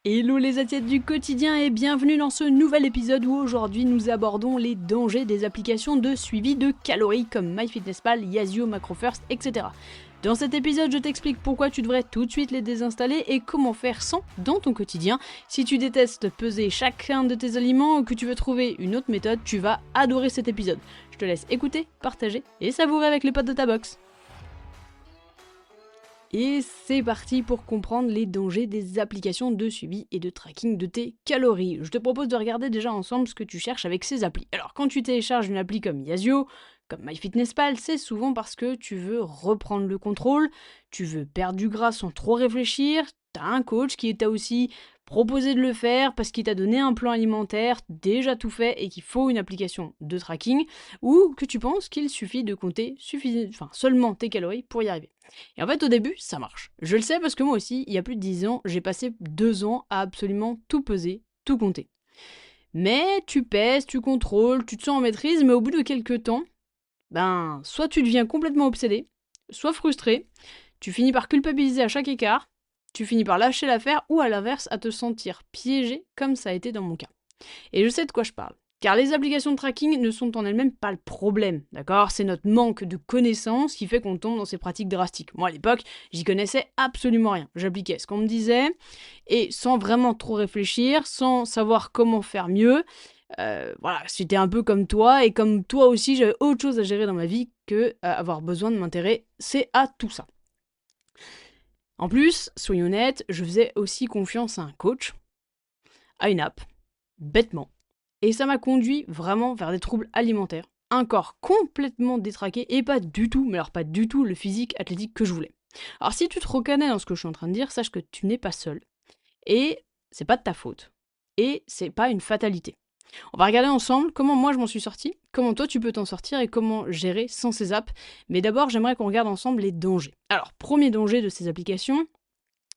Hello les assiettes du quotidien et bienvenue dans ce nouvel épisode où aujourd'hui nous abordons les dangers des applications de suivi de calories comme MyFitnessPal, Yazoo, MacroFirst, etc. Dans cet épisode, je t'explique pourquoi tu devrais tout de suite les désinstaller et comment faire sans dans ton quotidien. Si tu détestes peser chacun de tes aliments ou que tu veux trouver une autre méthode, tu vas adorer cet épisode. Je te laisse écouter, partager et savourer avec les potes de ta box. Et c'est parti pour comprendre les dangers des applications de suivi et de tracking de tes calories. Je te propose de regarder déjà ensemble ce que tu cherches avec ces applis. Alors quand tu télécharges une appli comme Yazoo, comme MyFitnessPal, c'est souvent parce que tu veux reprendre le contrôle, tu veux perdre du gras sans trop réfléchir, t'as un coach qui t'a aussi proposé de le faire parce qu'il t'a donné un plan alimentaire déjà tout fait et qu'il faut une application de tracking, ou que tu penses qu'il suffit de compter seulement tes calories pour y arriver. Et en fait, au début, ça marche. Je le sais parce que moi aussi, il y a plus de 10 ans, j'ai passé 2 ans à absolument tout peser, tout compter. Mais tu pèses, tu contrôles, tu te sens en maîtrise, mais au bout de quelques temps, soit tu deviens complètement obsédé, soit frustré, tu finis par culpabiliser à chaque écart, tu finis par lâcher l'affaire ou à l'inverse à te sentir piégé comme ça a été dans mon cas. Et je sais de quoi je parle. Car les applications de tracking ne sont en elles-mêmes pas le problème, d'accord? C'est notre manque de connaissances qui fait qu'on tombe dans ces pratiques drastiques. Moi, à l'époque, j'y connaissais absolument rien. J'appliquais ce qu'on me disait, et sans vraiment trop réfléchir, sans savoir comment faire mieux. Voilà, c'était un peu comme toi, et comme toi aussi, j'avais autre chose à gérer dans ma vie que avoir besoin de m'intéresser à tout ça. En plus, soyons honnêtes, je faisais aussi confiance à un coach, à une app, bêtement. Et ça m'a conduit vraiment vers des troubles alimentaires, un corps complètement détraqué et pas du tout, mais alors pas du tout le physique athlétique que je voulais. Alors si tu te reconnais dans ce que je suis en train de dire, sache que tu n'es pas seul. Et c'est pas de ta faute. Et c'est pas une fatalité. On va regarder ensemble comment moi je m'en suis sorti, comment toi tu peux t'en sortir et comment gérer sans ces apps. Mais d'abord, j'aimerais qu'on regarde ensemble les dangers. Alors, premier danger de ces applications,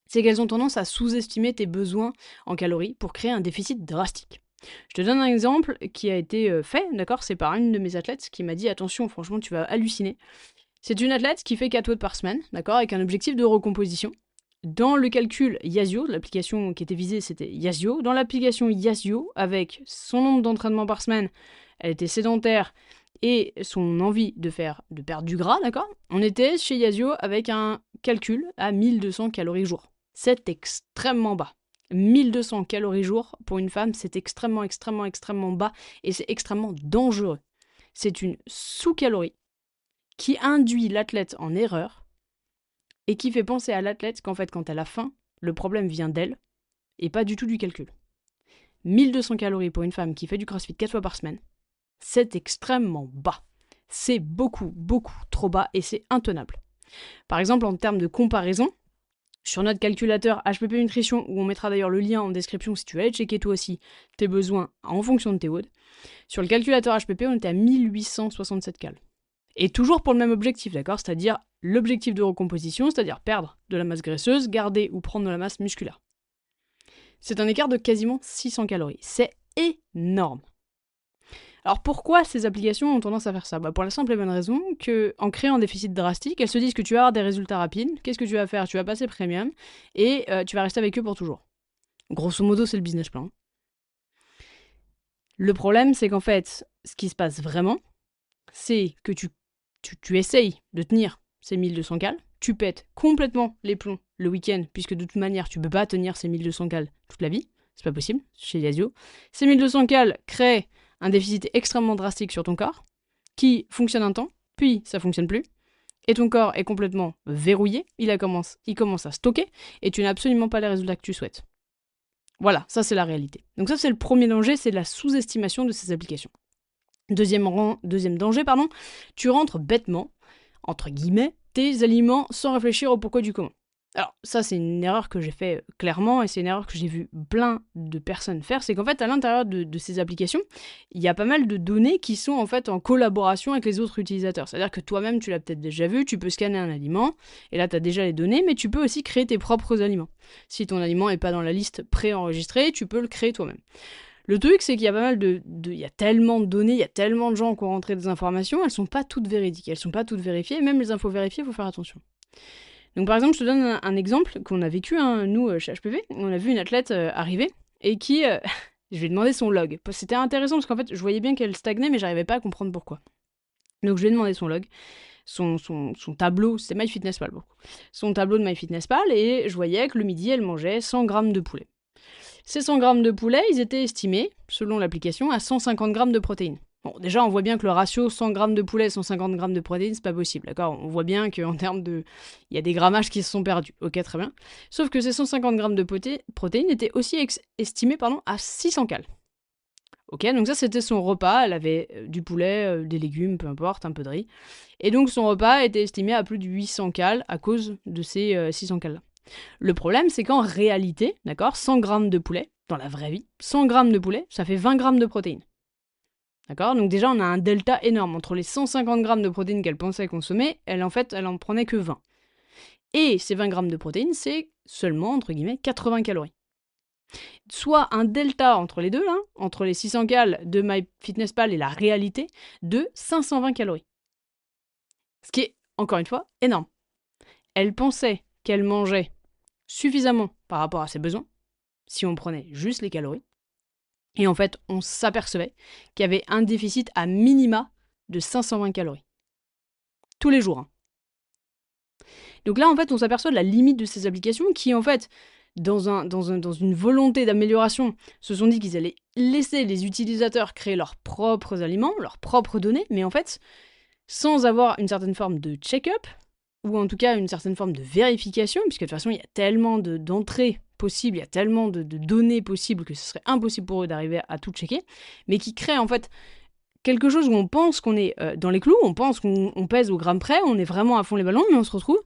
c'est qu'elles ont tendance à sous-estimer tes besoins en calories pour créer un déficit drastique. Je te donne un exemple qui a été fait, d'accord? C'est par une de mes athlètes qui m'a dit attention, franchement, tu vas halluciner. C'est une athlète qui fait 4 watts par semaine, d'accord? Avec un objectif de recomposition. Dans le calcul Yazoo, l'application qui était visée c'était Yazoo. Dans l'application Yazoo, avec son nombre d'entraînements par semaine, elle était sédentaire et son envie de perdre du gras, d'accord? On était chez Yazoo avec un calcul à 1200 calories jour. C'est extrêmement bas. 1200 calories jour pour une femme, c'est extrêmement, extrêmement, extrêmement bas et c'est extrêmement dangereux. C'est une sous-calorie qui induit l'athlète en erreur et qui fait penser à l'athlète qu'en fait, quand elle a faim, le problème vient d'elle et pas du tout du calcul. 1200 calories pour une femme qui fait du crossfit 4 fois par semaine, c'est extrêmement bas. C'est beaucoup, beaucoup trop bas et c'est intenable. Par exemple, en termes de comparaison, sur notre calculateur HPP Nutrition, où on mettra d'ailleurs le lien en description si tu veux aller checker toi aussi tes besoins en fonction de tes WOD, sur le calculateur HPP, on était à 1867 cal. Et toujours pour le même objectif, d'accord? C'est-à-dire l'objectif de recomposition, c'est-à-dire perdre de la masse graisseuse, garder ou prendre de la masse musculaire. C'est un écart de quasiment 600 calories. C'est énorme. Alors pourquoi ces applications ont tendance à faire ça? Pour la simple et bonne raison qu'en créant un déficit drastique, elles se disent que tu vas avoir des résultats rapides. Qu'est-ce que tu vas faire? Tu vas passer premium et tu vas rester avec eux pour toujours. Grosso modo, c'est le business plan. Le problème, c'est qu'en fait, ce qui se passe vraiment, c'est que tu essayes de tenir ces 1200 cales, tu pètes complètement les plombs le week-end, puisque de toute manière, tu peux pas tenir ces 1200 cales toute la vie. C'est pas possible, chez Yazoo. Ces 1200 cales créent un déficit extrêmement drastique sur ton corps, qui fonctionne un temps, puis ça fonctionne plus, et ton corps est complètement verrouillé, il commence à stocker, et tu n'as absolument pas les résultats que tu souhaites. Voilà, ça c'est la réalité. Donc ça c'est le premier danger, c'est la sous-estimation de ces applications. Deuxième danger, tu rentres bêtement, entre guillemets, tes aliments sans réfléchir au pourquoi du comment. Alors ça c'est une erreur que j'ai fait clairement et c'est une erreur que j'ai vu plein de personnes faire, c'est qu'en fait à l'intérieur de ces applications, il y a pas mal de données qui sont en fait en collaboration avec les autres utilisateurs. C'est-à-dire que toi-même tu l'as peut-être déjà vu, tu peux scanner un aliment et là tu as déjà les données, mais tu peux aussi créer tes propres aliments. Si ton aliment n'est pas dans la liste préenregistrée, tu peux le créer toi-même. Le truc, c'est qu'il y a pas mal il y a tellement de données, il y a tellement de gens qui ont rentré des informations, elles sont pas toutes véridiques, elles sont pas toutes vérifiées, et même les infos vérifiées, il faut faire attention. Donc par exemple, je te donne un exemple qu'on a vécu, hein, nous, chez HPV. On a vu une athlète arriver et qui... je lui ai demandé son log. C'était intéressant parce qu'en fait, je voyais bien qu'elle stagnait, mais j'arrivais pas à comprendre pourquoi. Donc je lui ai demandé son log, son tableau, c'était MyFitnessPal beaucoup. Son tableau de MyFitnessPal, et je voyais que le midi, elle mangeait 100 grammes de poulet. Ces 100 grammes de poulet, ils étaient estimés, selon l'application, à 150 grammes de protéines. Bon, déjà, on voit bien que le ratio 100 grammes de poulet, 150 grammes de protéines, c'est pas possible, d'accord? On voit bien qu'en termes de... Il y a des grammages qui se sont perdus, ok, très bien. Sauf que ces 150 grammes de protéines étaient aussi estimés à 600 calories. Ok, donc ça c'était son repas, elle avait du poulet, des légumes, peu importe, un peu de riz. Et donc son repas était estimé à plus de 800 calories à cause de ces 600 calories là. Le problème c'est qu'en réalité, d'accord, 100 grammes de poulet, dans la vraie vie, 100 grammes de poulet, ça fait 20 grammes de protéines. D'accord, donc déjà on a un delta énorme entre les 150 grammes de protéines qu'elle pensait consommer, elle en prenait que 20. Et ces 20 grammes de protéines, c'est seulement, entre guillemets, 80 calories. Soit un delta entre les deux, entre les 600 cal de MyFitnessPal et la réalité, de 520 calories. Ce qui est, encore une fois, énorme. Elle pensait qu'elle mangeait suffisamment par rapport à ses besoins, si on prenait juste les calories. Et en fait, on s'apercevait qu'il y avait un déficit à minima de 520 calories. Tous les jours. Donc là, en fait, on s'aperçoit de la limite de ces applications qui, en fait, dans une volonté d'amélioration, se sont dit qu'ils allaient laisser les utilisateurs créer leurs propres aliments, leurs propres données, mais en fait, sans avoir une certaine forme de check-up, ou en tout cas une certaine forme de vérification, puisque de toute façon, il y a tellement d'entrées possibles, il y a tellement de données possibles que ce serait impossible pour eux d'arriver à tout checker, mais qui créent en fait quelque chose où on pense qu'on est dans les clous, on pense qu'on pèse au gramme près, on est vraiment à fond les ballons, mais on se retrouve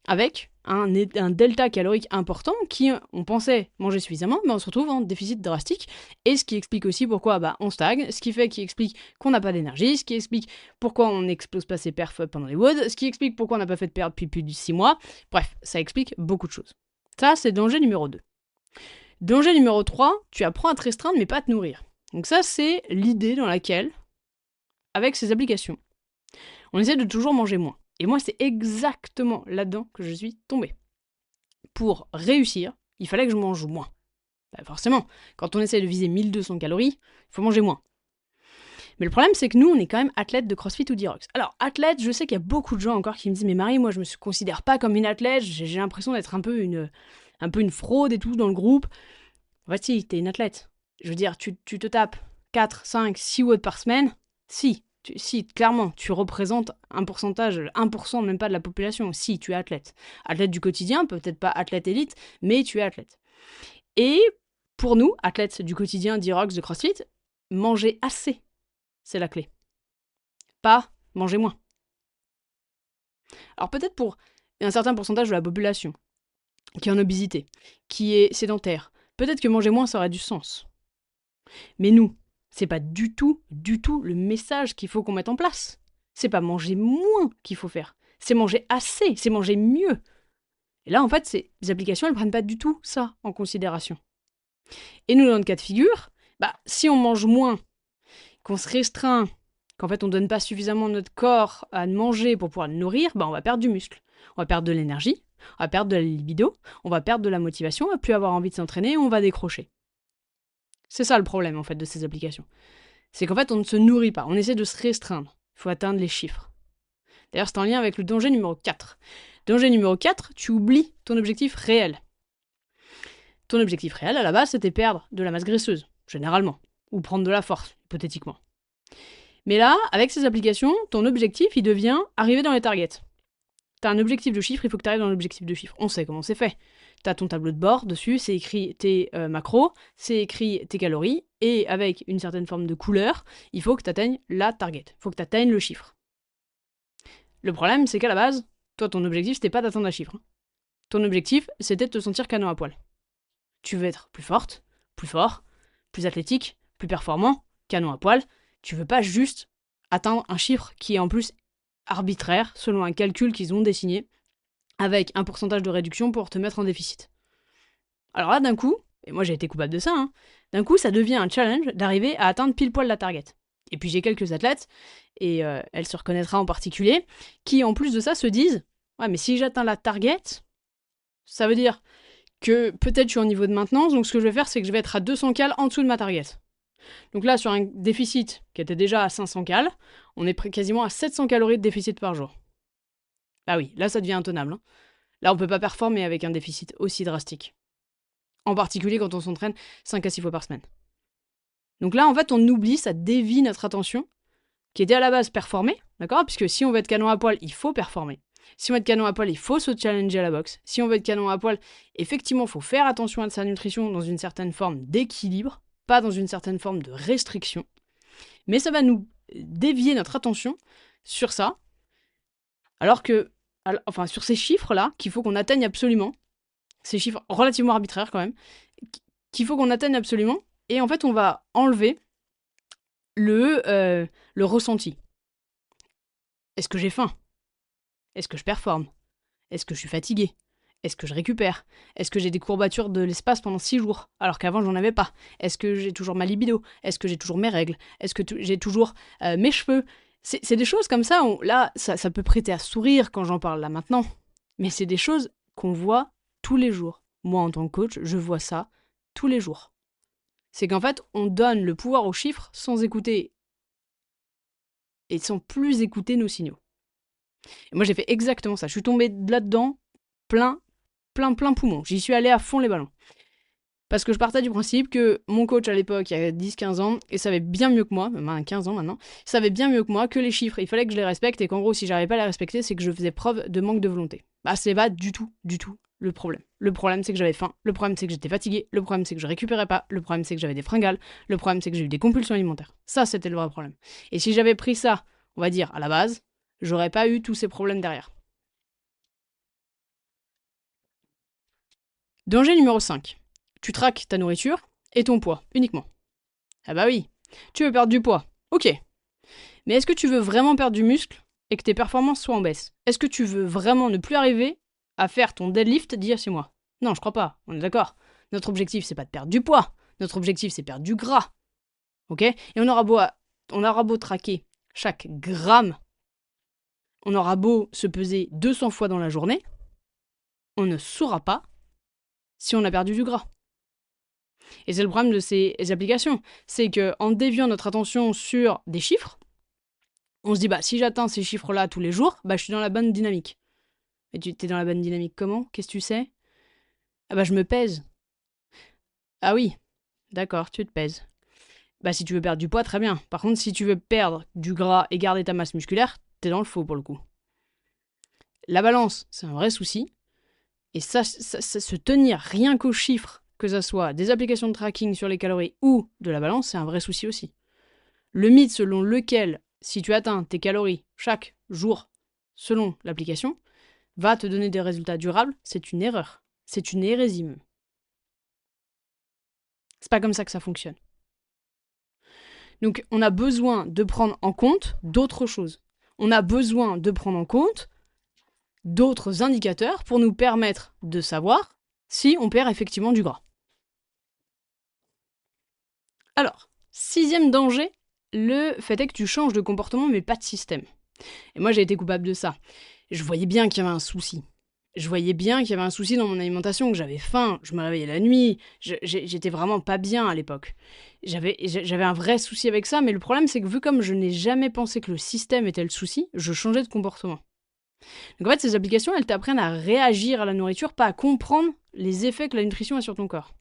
avec un delta calorique important qui, on pensait manger suffisamment, mais on se retrouve en déficit drastique, et ce qui explique aussi pourquoi on stagne, ce qui explique qu'on n'a pas d'énergie, ce qui explique pourquoi on n'explose pas ses perfs pendant les WOD, ce qui explique pourquoi on n'a pas fait de perte depuis plus de 6 mois, bref, ça explique beaucoup de choses. Ça, c'est danger numéro 2. Danger numéro 3, tu apprends à te restreindre mais pas à te nourrir. Donc ça, c'est l'idée dans laquelle, avec ces applications, on essaie de toujours manger moins. Et moi, c'est exactement là-dedans que je suis tombée. Pour réussir, il fallait que je mange moins. Bah forcément, quand on essaie de viser 1200 calories, il faut manger moins. Mais le problème, c'est que nous, on est quand même athlète de CrossFit ou d'Irox. Alors, athlète, je sais qu'il y a beaucoup de gens encore qui me disent « Mais Marie, moi, je me considère pas comme une athlète, j'ai l'impression d'être un peu une fraude et tout dans le groupe. » En fait, si, t'es une athlète. Je veux dire, tu te tapes 4, 5, 6 watts par semaine. Si, clairement, tu représentes un pourcentage, 1% même pas de la population. Si, tu es athlète. Athlète du quotidien, peut-être pas athlète élite, mais tu es athlète. Et pour nous, athlètes du quotidien, d'Irox, de CrossFit, manger assez, c'est la clé. Pas manger moins. Alors peut-être pour un certain pourcentage de la population qui est en obésité, qui est sédentaire, peut-être que manger moins, ça aurait du sens. Mais nous, c'est pas du tout le message qu'il faut qu'on mette en place. C'est pas manger moins qu'il faut faire. C'est manger assez, c'est manger mieux. Et là, en fait, les applications, elles prennent pas du tout ça en considération. Et nous, dans notre cas de figure, si on mange moins, qu'on se restreint, qu'en fait, on donne pas suffisamment notre corps à manger pour pouvoir le nourrir, on va perdre du muscle. On va perdre de l'énergie, on va perdre de la libido, on va perdre de la motivation, on va plus avoir envie de s'entraîner, on va décrocher. C'est ça le problème, en fait, de ces applications. C'est qu'en fait, on ne se nourrit pas, on essaie de se restreindre. Il faut atteindre les chiffres. D'ailleurs, c'est en lien avec le danger numéro 4. Danger numéro 4, tu oublies ton objectif réel. Ton objectif réel, à la base, c'était perdre de la masse graisseuse, généralement, ou prendre de la force, hypothétiquement. Mais là, avec ces applications, ton objectif, il devient arriver dans les targets. T'as un objectif de chiffre, il faut que tu arrives dans l'objectif de chiffre. On sait comment c'est fait. T'as ton tableau de bord, dessus, c'est écrit tes macros, c'est écrit tes calories, et avec une certaine forme de couleur, il faut que tu atteignes la target. Il faut que tu atteignes le chiffre. Le problème, c'est qu'à la base, toi, ton objectif, c'était pas d'atteindre un chiffre. Ton objectif, c'était de te sentir canon à poil. Tu veux être plus forte, plus fort, plus athlétique, plus performant, canon à poil. Tu veux pas juste atteindre un chiffre qui est en plus arbitraire, selon un calcul qu'ils ont dessiné, avec un pourcentage de réduction pour te mettre en déficit. Alors là, d'un coup, et moi j'ai été coupable de ça, d'un coup, ça devient un challenge d'arriver à atteindre pile poil la target. Et puis j'ai quelques athlètes, et elle se reconnaîtra en particulier, qui en plus de ça se disent « Ouais, mais si j'atteins la target, Ça veut dire que peut-être je suis en niveau de maintenance, donc ce que je vais faire, c'est que je vais être à 200 cales en dessous de ma target. Donc là, sur un déficit qui était déjà à 500 cales, on est quasiment à 700 calories de déficit par jour. Ah oui, là, ça devient intenable. Hein. Là, on peut pas performer avec un déficit aussi drastique. En particulier quand on s'entraîne 5 à 6 fois par semaine. Donc là, en fait, on oublie, ça dévie notre attention, qui était à la base performer, d'accord? Puisque si on veut être canon à poil, il faut performer. Si on veut être canon à poil, il faut se challenger à la boxe. Si on veut être canon à poil, effectivement, il faut faire attention à sa nutrition dans une certaine forme d'équilibre, pas dans une certaine forme de restriction. Mais ça va nous dévier notre attention sur ça, alors que, enfin, sur ces chiffres-là, qu'il faut qu'on atteigne absolument, ces chiffres relativement arbitraires quand même, qu'il faut qu'on atteigne absolument, et en fait, on va enlever le ressenti. Est-ce que j'ai faim? Est-ce que je performe? Est-ce que je suis fatigué? Est-ce que je récupère? Est-ce que j'ai des courbatures de l'espace pendant 6 jours, alors qu'avant j'en avais pas? Est-ce que j'ai toujours ma libido? Est-ce que j'ai toujours mes règles? Est-ce que j'ai toujours mes cheveux? C'est des choses comme ça, là, ça peut prêter à sourire quand j'en parle là maintenant, mais c'est des choses qu'on voit tous les jours. Moi, en tant que coach, je vois ça tous les jours. C'est qu'en fait, on donne le pouvoir aux chiffres sans écouter et sans plus écouter nos signaux. Et moi, j'ai fait exactement ça. Je suis tombée là-dedans plein poumon. J'y suis allée à fond les ballons. Parce que je partais du principe que mon coach à l'époque, il y a 10-15 ans, il savait bien mieux que moi, même à 15 ans maintenant, il savait bien mieux que moi que les chiffres, il fallait que je les respecte et qu'en gros, si j'arrivais pas à les respecter, c'est que je faisais preuve de manque de volonté. Bah, c'est pas du tout le problème. Le problème, c'est que j'avais faim, le problème, c'est que j'étais fatigué, le problème, c'est que je récupérais pas, le problème, c'est que j'avais des fringales, le problème, c'est que j'ai eu des compulsions alimentaires. Ça, c'était le vrai problème. Et si j'avais pris ça, on va dire, à la base, j'aurais pas eu tous ces problèmes derrière. Danger numéro 5. Tu traques ta nourriture et ton poids, uniquement. Ah bah oui, tu veux perdre du poids, ok. Mais est-ce que tu veux vraiment perdre du muscle et que tes performances soient en baisse? Est-ce que tu veux vraiment ne plus arriver à faire ton deadlift d'il y a 6 mois? Non, je crois pas, on est d'accord. Notre objectif, c'est pas de perdre du poids. Notre objectif, c'est perdre du gras. Ok? Et on aura beau traquer chaque gramme, on aura beau se peser 200 fois dans la journée, on ne saura pas si on a perdu du gras. Et c'est le problème de ces applications, c'est qu'en déviant notre attention sur des chiffres, on se dit, bah si j'atteins ces chiffres-là tous les jours, bah je suis dans la bonne dynamique. Et tu t'es dans la bonne dynamique comment? Qu'est-ce que tu sais? Ah bah je me pèse. Ah oui, d'accord, tu te pèses. Bah si tu veux perdre du poids, très bien. Par contre, si tu veux perdre du gras et garder ta masse musculaire, t'es dans le faux pour le coup. La balance, c'est un vrai souci. Et ça se tenir rien qu'aux chiffres, que ce soit des applications de tracking sur les calories ou de la balance, c'est un vrai souci aussi. Le mythe selon lequel, si tu atteins tes calories chaque jour, selon l'application, va te donner des résultats durables, c'est une erreur. C'est une hérésie même. C'est pas comme ça que ça fonctionne. Donc on a besoin de prendre en compte d'autres choses. On a besoin de prendre en compte d'autres indicateurs pour nous permettre de savoir si on perd effectivement du gras. Alors, 6e danger, le fait est que tu changes de comportement mais pas de système. Et moi j'ai été coupable de ça. Je voyais bien qu'il y avait un souci. Je voyais bien qu'il y avait un souci dans mon alimentation, que j'avais faim, je me réveillais la nuit, j'étais vraiment pas bien à l'époque. J'avais un vrai souci avec ça, mais le problème c'est que vu comme je n'ai jamais pensé que le système était le souci, je changeais de comportement. Donc en fait ces applications, elles t'apprennent à réagir à la nourriture, pas à comprendre les effets que la nutrition a sur ton corps.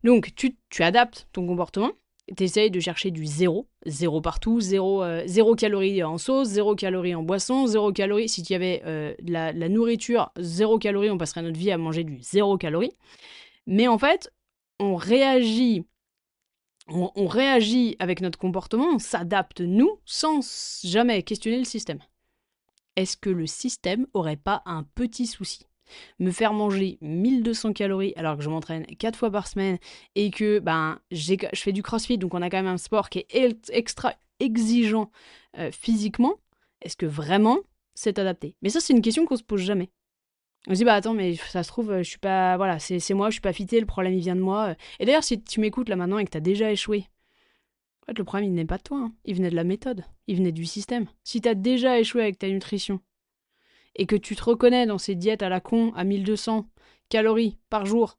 Donc tu adaptes ton comportement, t'essayes de chercher du zéro partout, zéro calories en sauce, 0 calories en boisson, 0 calories. Si tu y avait la nourriture, 0 calories, on passerait notre vie à manger du 0 calories. Mais en fait, on réagit avec notre comportement, on s'adapte nous, sans jamais questionner le système. Est-ce que le système aurait pas un petit souci? Me faire manger 1200 calories alors que je m'entraîne 4 fois par semaine et que je fais du crossfit, donc on a quand même un sport qui est extra exigeant physiquement, est-ce que vraiment c'est adapté? Mais ça, c'est une question qu'on se pose jamais. On se dit, attends, mais ça se trouve, je suis pas. Voilà, c'est moi, je suis pas fité, le problème il vient de moi. Et d'ailleurs, si tu m'écoutes là maintenant et que t'as déjà échoué, en fait, le problème il venait pas de toi, hein. Il venait de la méthode, il venait du système. Si t'as déjà échoué avec ta nutrition, et que tu te reconnais dans ces diètes à la con à 1200 calories par jour,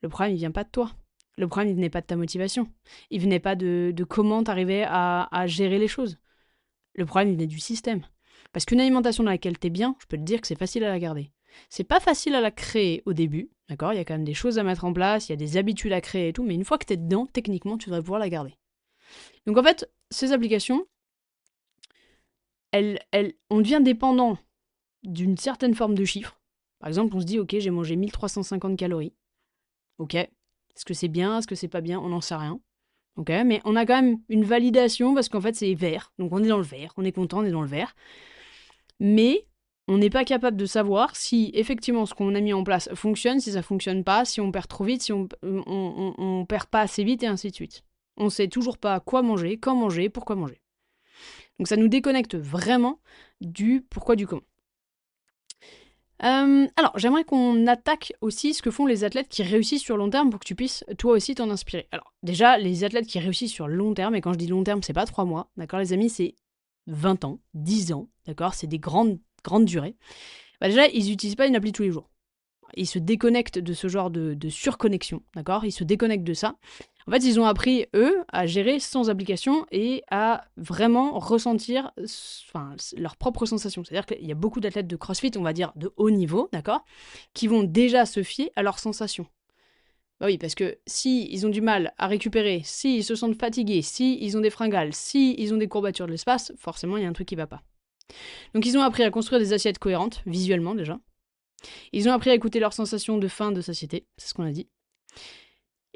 le problème, il vient pas de toi. Le problème, il venait pas de ta motivation. Il venait pas de comment t'arrivais à gérer les choses. Le problème, il venait du système. Parce qu'une alimentation dans laquelle t'es bien, je peux te dire que c'est facile à la garder. C'est pas facile à la créer au début, d'accord? Il y a quand même des choses à mettre en place, il y a des habitudes à créer et tout, mais une fois que t'es dedans, techniquement, tu devrais pouvoir la garder. Donc en fait, ces applications, on devient dépendant d'une certaine forme de chiffre. Par exemple, on se dit, ok, j'ai mangé 1350 calories. Ok, est-ce que c'est bien, est-ce que c'est pas bien? On n'en sait rien. Ok, mais on a quand même une validation parce qu'en fait c'est vert, donc on est dans le vert, on est content, on est dans le vert. Mais on n'est pas capable de savoir si effectivement ce qu'on a mis en place fonctionne, si ça fonctionne pas, si on perd trop vite, si on perd pas assez vite et ainsi de suite. On sait toujours pas quoi manger, quand manger, pourquoi manger. Donc ça nous déconnecte vraiment du pourquoi du comment. Alors, j'aimerais qu'on attaque aussi ce que font les athlètes qui réussissent sur long terme pour que tu puisses toi aussi t'en inspirer. Alors, déjà, les athlètes qui réussissent sur long terme, et quand je dis long terme, c'est pas 3 mois, d'accord les amis, c'est 20 ans, 10 ans, d'accord? C'est des grandes durées. Bah déjà, ils n'utilisent pas une appli tous les jours. Ils se déconnectent de ce genre de surconnexion, d'accord? Ils se déconnectent de ça. En fait, ils ont appris, eux, à gérer sans application et à vraiment ressentir leurs propres sensations. C'est-à-dire qu'il y a beaucoup d'athlètes de CrossFit, on va dire, de haut niveau, d'accord? Qui vont déjà se fier à leurs sensations. Bah oui, parce que si ils ont du mal à récupérer, si ils se sentent fatigués, si ils ont des fringales, si ils ont des courbatures de l'espace, forcément, il y a un truc qui va pas. Donc ils ont appris à construire des assiettes cohérentes, visuellement déjà. Ils ont appris à écouter leurs sensations de faim, de satiété, c'est ce qu'on a dit.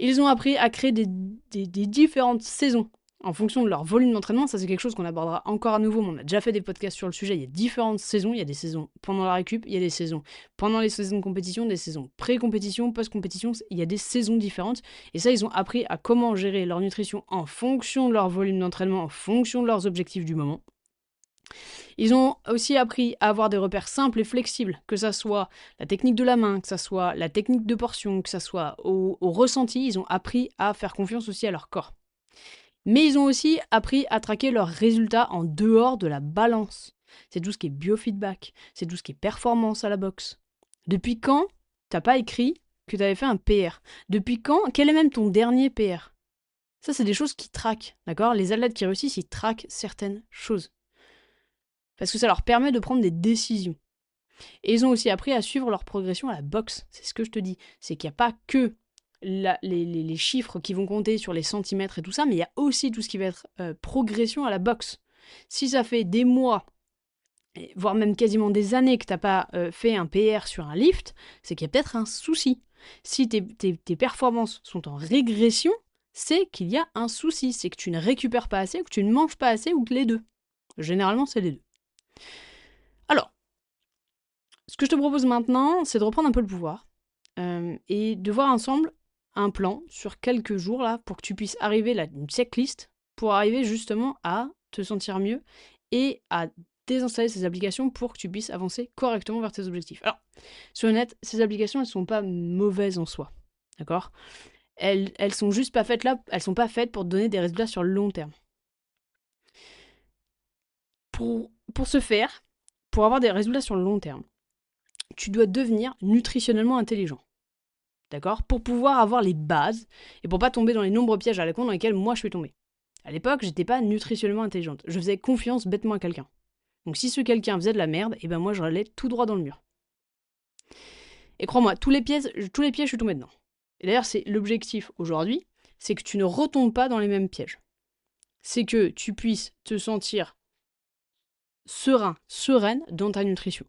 Ils ont appris à créer des différentes saisons en fonction de leur volume d'entraînement. Ça, c'est quelque chose qu'on abordera encore à nouveau, mais on a déjà fait des podcasts sur le sujet. Il y a différentes saisons. Il y a des saisons pendant la récup, il y a des saisons pendant les saisons de compétition, des saisons pré-compétition, post-compétition. Il y a des saisons différentes. Et ça, ils ont appris à comment gérer leur nutrition en fonction de leur volume d'entraînement, en fonction de leurs objectifs du moment. Ils ont aussi appris à avoir des repères simples et flexibles, que ça soit la technique de la main, que ça soit la technique de portion, que ça soit au ressenti. Ils ont appris à faire confiance aussi à leur corps. Mais ils ont aussi appris à traquer leurs résultats en dehors de la balance. C'est tout ce qui est biofeedback, c'est tout ce qui est performance à la boxe. Depuis quand t'as pas écrit que t'avais fait un PR? Depuis quand? Quel est même ton dernier PR? Ça, c'est des choses qui traquent, d'accord? Les athlètes qui réussissent, ils traquent certaines choses. Parce que ça leur permet de prendre des décisions. Et ils ont aussi appris à suivre leur progression à la boxe. C'est ce que je te dis. C'est qu'il n'y a pas que les chiffres qui vont compter sur les centimètres et tout ça, mais il y a aussi tout ce qui va être progression à la boxe. Si ça fait des mois, voire même quasiment des années que tu n'as pas fait un PR sur un lift, c'est qu'il y a peut-être un souci. Si tes performances sont en régression, c'est qu'il y a un souci. C'est que tu ne récupères pas assez, ou que tu ne manges pas assez, ou que les deux. Généralement, c'est les deux. Alors, ce que je te propose maintenant, c'est de reprendre un peu le pouvoir et de voir ensemble un plan sur quelques jours là pour que tu puisses arriver là, une checklist pour arriver justement à te sentir mieux et à désinstaller ces applications pour que tu puisses avancer correctement vers tes objectifs. Alors, soyons honnêtes, ces applications, elles sont pas mauvaises en soi, d'accord? Elles sont juste pas faites là, elles sont pas faites pour te donner des résultats sur le long terme. Pour ce faire, pour avoir des résultats sur le long terme, tu dois devenir nutritionnellement intelligent. D'accord? Pour pouvoir avoir les bases et pour pas tomber dans les nombreux pièges à la con dans lesquels moi je suis tombée. À l'époque, j'étais pas nutritionnellement intelligente. Je faisais confiance bêtement à quelqu'un. Donc si ce quelqu'un faisait de la merde, et ben moi je allais tout droit dans le mur. Et crois-moi, tous les pièges, je suis tombée dedans. Et d'ailleurs, c'est l'objectif aujourd'hui, c'est que tu ne retombes pas dans les mêmes pièges. C'est que tu puisses te sentir serein, sereine dans ta nutrition.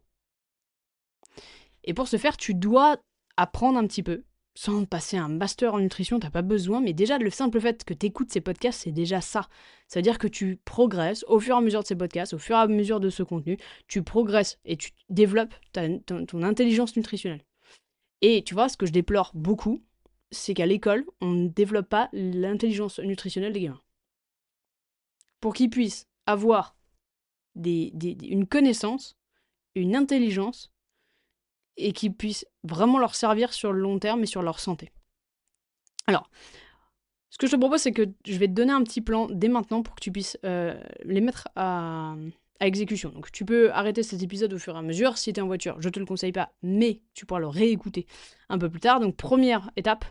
Et pour ce faire, tu dois apprendre un petit peu, sans passer un master en nutrition, t'as pas besoin, mais déjà le simple fait que tu écoutes ces podcasts, c'est déjà ça. Ça veut dire que tu progresses au fur et à mesure de ces podcasts, au fur et à mesure de ce contenu, tu progresses et tu développes ton intelligence nutritionnelle. Et tu vois, ce que je déplore beaucoup, c'est qu'à l'école, on ne développe pas l'intelligence nutritionnelle des gamins. Pour qu'ils puissent avoir une connaissance, une intelligence, et qui puissent vraiment leur servir sur le long terme et sur leur santé. Alors, ce que je te propose, c'est que je vais te donner un petit plan dès maintenant pour que tu puisses les mettre à à exécution. Donc tu peux arrêter cet épisode au fur et à mesure si tu es en voiture. Je te le conseille pas, mais tu pourras le réécouter un peu plus tard. Donc première étape,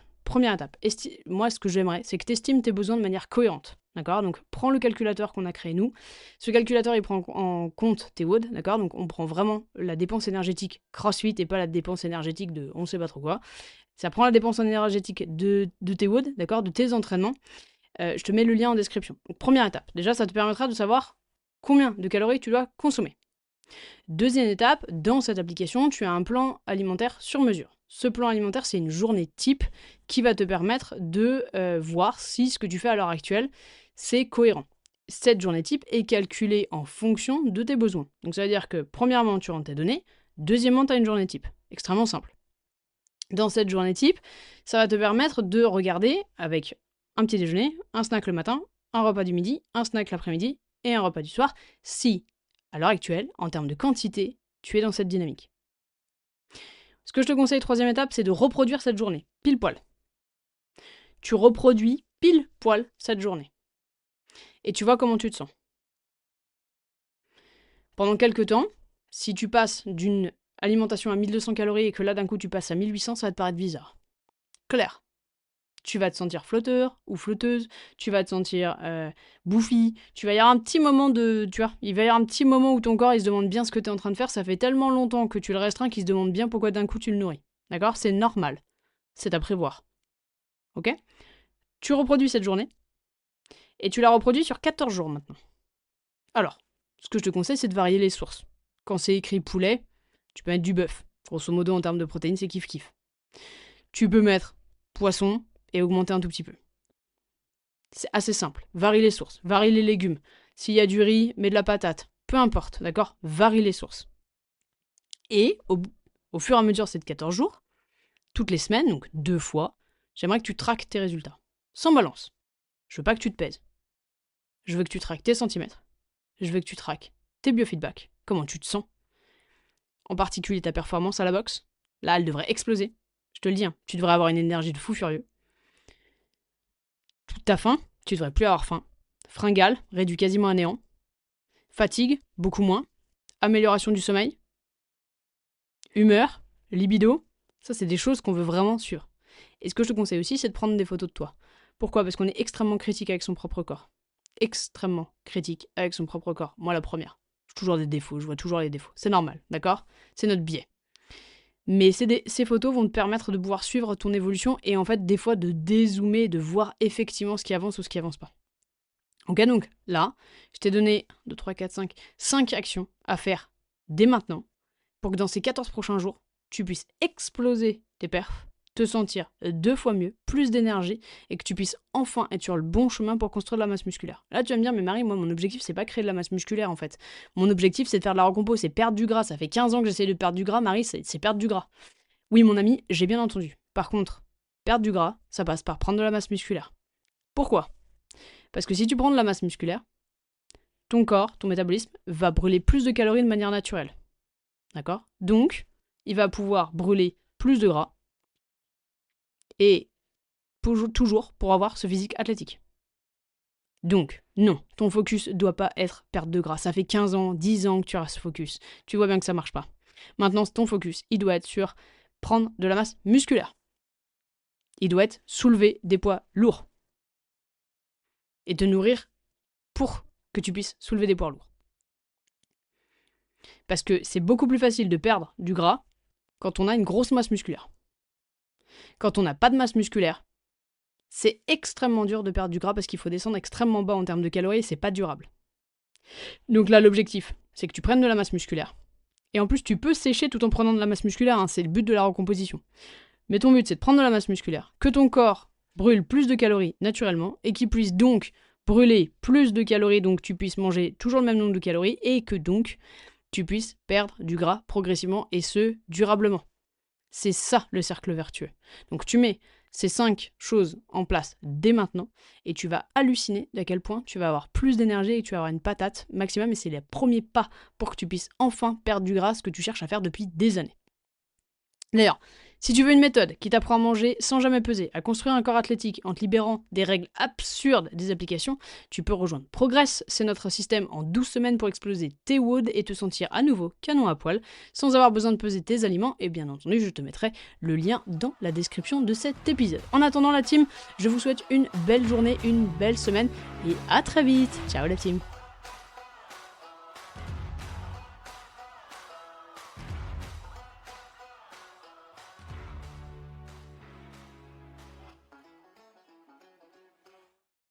moi ce que j'aimerais, c'est que tu estimes tes besoins de manière cohérente. D'accord? Donc prends le calculateur qu'on a créé nous. Ce calculateur, il prend en compte tes WOD, d'accord? Donc on prend vraiment la dépense énergétique CrossFit et pas la dépense énergétique de on sait pas trop quoi. Ça prend la dépense énergétique de tes WOD, d'accord? De tes entraînements. Je te mets le lien en description. Donc première étape, déjà ça te permettra de savoir combien de calories tu dois consommer. Deuxième étape, dans cette application, tu as un plan alimentaire sur mesure. Ce plan alimentaire, c'est une journée type qui va te permettre de voir si ce que tu fais à l'heure actuelle, c'est cohérent. Cette journée type est calculée en fonction de tes besoins. Donc ça veut dire que premièrement, tu rentres tes données, deuxièmement, tu as une journée type. Extrêmement simple. Dans cette journée type, ça va te permettre de regarder avec un petit déjeuner, un snack le matin, un repas du midi, un snack l'après-midi et un repas du soir, si, à l'heure actuelle, en termes de quantité, tu es dans cette dynamique. Ce que je te conseille, troisième étape, c'est de reproduire cette journée, pile poil. Tu reproduis pile poil cette journée. Et tu vois comment tu te sens. Pendant quelques temps, si tu passes d'une alimentation à 1200 calories et que là d'un coup tu passes à 1800, ça va te paraître bizarre. Clair. Tu vas te sentir flotteur ou flotteuse, tu vas te sentir bouffi, il va y avoir un petit moment où ton corps il se demande bien ce que tu es en train de faire, ça fait tellement longtemps que tu le restreins qu'il se demande bien pourquoi d'un coup tu le nourris. D'accord? C'est normal. C'est à prévoir. Ok? Tu reproduis cette journée et tu la reproduis sur 14 jours maintenant. Alors, ce que je te conseille, c'est de varier les sources. Quand c'est écrit poulet, tu peux mettre du bœuf. Grosso modo, en termes de protéines, c'est kiff-kiff. Tu peux mettre poisson et augmenter un tout petit peu. C'est assez simple. Varie les sources, varie les légumes. S'il y a du riz, mets de la patate. Peu importe, d'accord? Varie les sources. Et au fur et à mesure de ces 14 jours, toutes les semaines, donc 2 fois, j'aimerais que tu traques tes résultats. Sans balance. Je veux pas que tu te pèses. Je veux que tu traques tes centimètres. Je veux que tu traques tes biofeedbacks. Comment tu te sens? En particulier ta performance à la boxe. Là, elle devrait exploser. Je te le dis, hein, tu devrais avoir une énergie de fou furieux. Toute ta faim, tu devrais plus avoir faim. Fringale, réduit quasiment à néant. Fatigue, beaucoup moins. Amélioration du sommeil. Humeur, libido. Ça, c'est des choses qu'on veut vraiment suivre. Et ce que je te conseille aussi, c'est de prendre des photos de toi. Pourquoi? Parce qu'on est extrêmement critique avec son propre corps. Extrêmement critique avec son propre corps. Moi, la première. J'ai toujours des défauts, je vois toujours les défauts. C'est normal, d'accord? C'est notre biais. Mais ces photos vont te permettre de pouvoir suivre ton évolution et en fait, des fois, de dézoomer, de voir effectivement ce qui avance ou ce qui avance pas. Ok, donc là, je t'ai donné 2, 3, 4, 5 actions à faire dès maintenant pour que dans ces 14 prochains jours, tu puisses exploser tes perfs, te sentir 2 fois mieux, plus d'énergie et que tu puisses enfin être sur le bon chemin pour construire de la masse musculaire. Là, tu vas me dire, mais Marie, moi, mon objectif, c'est pas créer de la masse musculaire en fait. Mon objectif, c'est de faire de la recompo, c'est perdre du gras. Ça fait 15 ans que j'essaie de perdre du gras, Marie, c'est perdre du gras. Oui, mon ami, j'ai bien entendu. Par contre, perdre du gras, ça passe par prendre de la masse musculaire. Pourquoi? Parce que si tu prends de la masse musculaire, ton corps, ton métabolisme, va brûler plus de calories de manière naturelle. D'accord? Donc, il va pouvoir brûler plus de gras et toujours pour avoir ce physique athlétique. Donc, non, ton focus ne doit pas être perte de gras. Ça fait 15 ans, 10 ans que tu as ce focus. Tu vois bien que ça marche pas. Maintenant, ton focus, il doit être sur prendre de la masse musculaire. Il doit être soulever des poids lourds. Et te nourrir pour que tu puisses soulever des poids lourds. Parce que c'est beaucoup plus facile de perdre du gras quand on a une grosse masse musculaire. Quand on n'a pas de masse musculaire, c'est extrêmement dur de perdre du gras parce qu'il faut descendre extrêmement bas en termes de calories et c'est pas durable. Donc là, l'objectif, c'est que tu prennes de la masse musculaire. Et en plus, tu peux sécher tout en prenant de la masse musculaire, hein, c'est le but de la recomposition. Mais ton but, c'est de prendre de la masse musculaire, que ton corps brûle plus de calories naturellement et qu'il puisse donc brûler plus de calories, donc tu puisses manger toujours le même nombre de calories et que donc tu puisses perdre du gras progressivement et ce, durablement. C'est ça le cercle vertueux. Donc tu mets ces 5 choses en place dès maintenant et tu vas halluciner d'à quel point tu vas avoir plus d'énergie et que tu vas avoir une patate maximum et c'est les premiers pas pour que tu puisses enfin perdre du gras, ce que tu cherches à faire depuis des années. D'ailleurs, Si tu veux une méthode qui t'apprend à manger sans jamais peser, à construire un corps athlétique en te libérant des règles absurdes des applications, tu peux rejoindre Progress. C'est notre système en 12 semaines pour exploser tes WOD et te sentir à nouveau canon à poil, sans avoir besoin de peser tes aliments. Et bien entendu, je te mettrai le lien dans la description de cet épisode. En attendant la team, je vous souhaite une belle journée, une belle semaine et à très vite. Ciao la team.